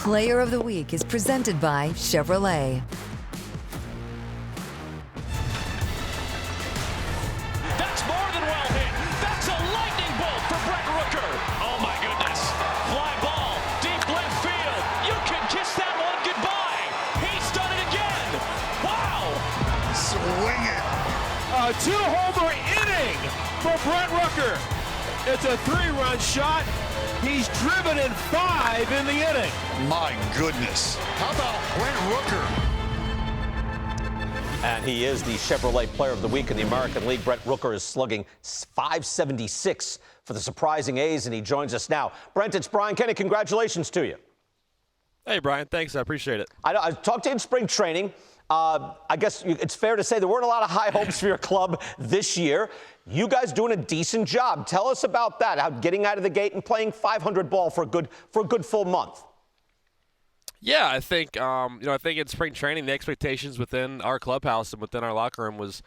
Player of the Week is presented by Chevrolet. That's more than well hit. That's a lightning bolt for Brent Rooker. Oh my goodness. Fly ball, deep left field. You can kiss that one goodbye. He's done it again. Wow. Swing it. A two-homer inning for Brent Rooker. It's a three-run shot. He's driven in 5 in the inning. My goodness. How about Brent Rooker? And he is the Chevrolet Player of the Week in the American League. Brent Rooker is slugging .576 for the surprising A's, and he joins us now. Brent, it's Brian Kenny. Congratulations to you. Hey, Brian. Thanks. I appreciate it. I talked to you in spring training. I guess it's fair to say there weren't a lot of high hopes for your club this year. You guys doing a decent job. Tell us about that, how getting out of the gate and playing .500 ball for a good full month. Yeah, I think I think in spring training the expectations within our clubhouse and within our locker room was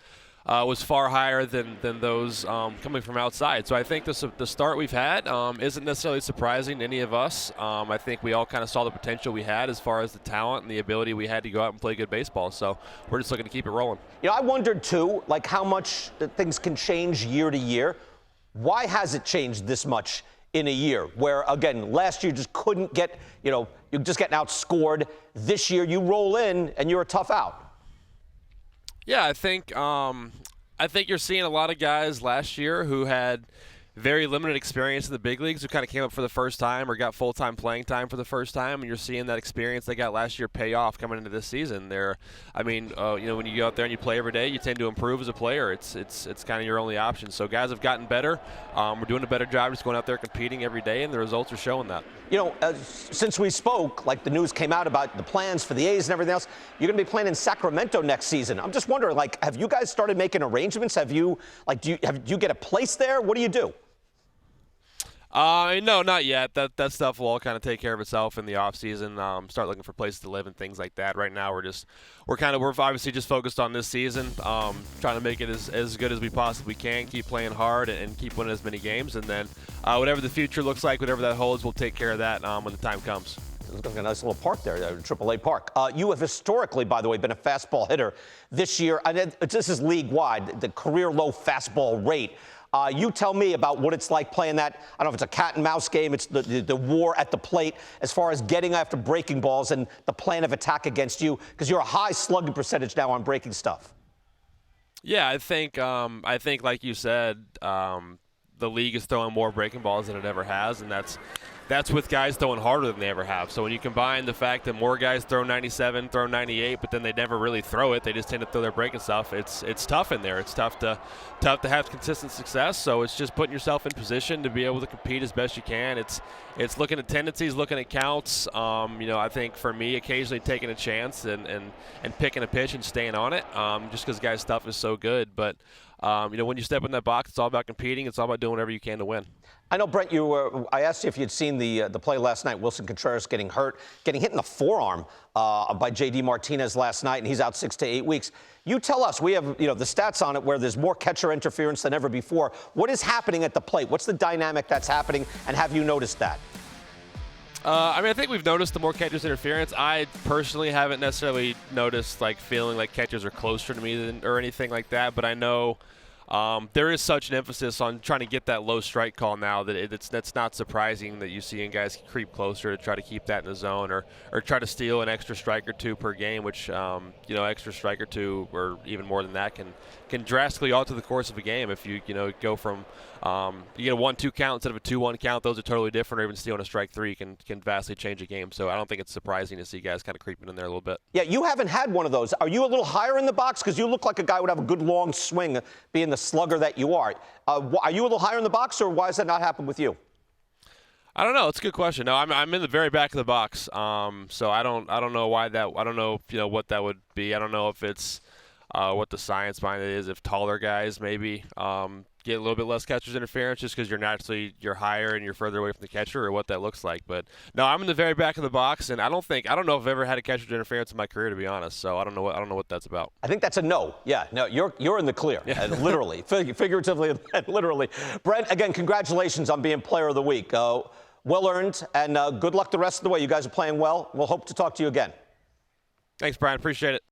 far higher than those coming from outside. So I think the start we've had isn't necessarily surprising to any of us. I think we all kind of saw the potential we had as far as the talent and the ability we had to go out and play good baseball. So we're just looking to keep it rolling. You know, I wondered too, like how much things can change year to year. Why has it changed this much in a year? Where again, last year you just couldn't get, you're just getting outscored. This year you roll in and you're a tough out. Yeah, I think you're seeing a lot of guys last year who had very limited experience in the big leagues who kind of came up for the first time or got full-time playing time for the first time, and you're seeing that experience they got last year pay off coming into this season. When you go out there and you play every day, you tend to improve as a player. It's kind of your only option. So guys have gotten better. We're doing a better job just going out there competing every day, and the results are showing that. Since we spoke, like the news came out about the plans for the A's and everything else, you're going to be playing in Sacramento next season. I'm just wondering, have you guys started making arrangements? Do you get a place there? What do you do? No, not yet. That stuff will all kind of take care of itself in the off season. Start looking for places to live and things like that. Right now, we're obviously just focused on this season, trying to make it as good as we possibly can. Keep playing hard and keep winning as many games, and then whatever the future looks like, whatever that holds, we'll take care of that when the time comes. There's like a nice little park there, AAA Park. You have historically, by the way, been a fastball hitter. This year, this is league-wide, the career-low fastball rate. You tell me about what it's like playing that. I don't know if it's a cat and mouse game. It's the war at the plate as far as getting after breaking balls and the plan of attack against you, because you're a high slugging percentage now on breaking stuff. Yeah, I think like you said, the league is throwing more breaking balls than it ever has, and that's with guys throwing harder than they ever have. So when you combine the fact that more guys throw 97, throw 98, but then they never really throw it, they just tend to throw their breaking stuff. It's tough in there. It's tough to have consistent success. So it's just putting yourself in position to be able to compete as best you can. It's looking at tendencies, looking at counts. I think for me, occasionally taking a chance and picking a pitch and staying on it, just because guys' stuff is so good. But when you step in that box, it's all about competing. It's all about doing whatever you can to win. I know, Brent, I asked you if you'd seen the play last night. Wilson Contreras getting hit in the forearm by J.D. Martinez last night, and he's out 6 to 8 weeks. You tell us. We have, the stats on it where there's more catcher interference than ever before. What is happening at the plate? What's the dynamic that's happening, and have you noticed that? I think we've noticed the more catchers interference. I personally haven't necessarily noticed, feeling like catchers are closer to me or anything like that, but I know there is such an emphasis on trying to get that low strike call now that that's not surprising that you see guys creep closer to try to keep that in the zone or try to steal an extra strike or two per game, which extra strike or two or even more than that can drastically alter the course of a game. If you go from you get a 1-2 count instead of a 2-1 count, those are totally different. Or even stealing a strike three can vastly change a game. So I don't think it's surprising to see guys kind of creeping in there a little bit. Yeah, you haven't had one of those. Are you a little higher in the box? Because you look like a guy who would have a good long swing, being the slugger that you are. Are you a little higher in the box, or why does that not happen with you? I don't know. It's a good question. No, I'm in the very back of the box. So I don't know why that. I don't know what that would be. I don't know if it's what the science behind it is. If taller guys maybe get a little bit less catcher's interference just because you're higher and you're further away from the catcher, or what that looks like. But no, I'm in the very back of the box, and I don't know if I've ever had a catcher's interference in my career, to be honest. So I don't know what that's about. I think that's a no. Yeah, no, you're in the clear, yeah. Literally, figuratively, and literally. Brent, again, congratulations on being Player of the Week. well earned, and good luck the rest of the way. You guys are playing well. We'll hope to talk to you again. Thanks, Brian. Appreciate it.